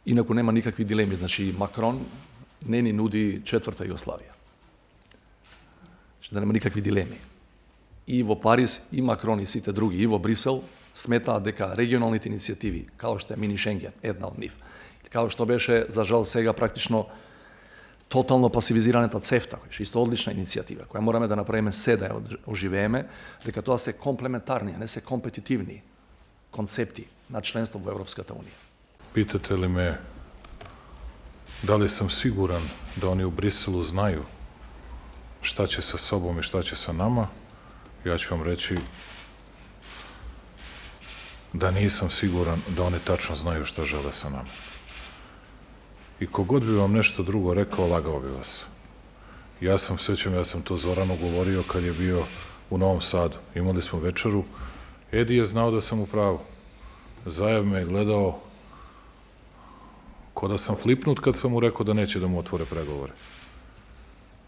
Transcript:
Inaku nema nikakvih dilemi. Znači, Macron ne ni nudi četvrta Jugoslavija. Znači, da nema nikakvih dilemi. I vo Paris, i Macron, i svi te drugi, i vo Brisel, smeta дека регионалните иницијативи, kao što je mini Schengen, една od njih, kao što beše, za žal, сега практично totalno pasiviziraната CEFTA, koja je isto odlična inicijativa, koja moramo da napravime se da je oživeme, дека тоа се комплементарни, а не се компетитивни концепти на членство во Европската унија. Pitate li me da li sam siguran da oni u Briselu znaju šta će sa sobom i šta će sa nama? Ja ću vam reći da nisam siguran da oni tačno znaju šta žele sa nama. I kogod bi vam nešto drugo rekao, lagao bi vas. Ja sam to Zoranu govorio kad je bio u Novom Sadu. Imali smo večeru. Edi je znao da sam u pravu. Zajev me je gledao ko da sam flipnut kad sam mu rekao da neće da mu otvore pregovore.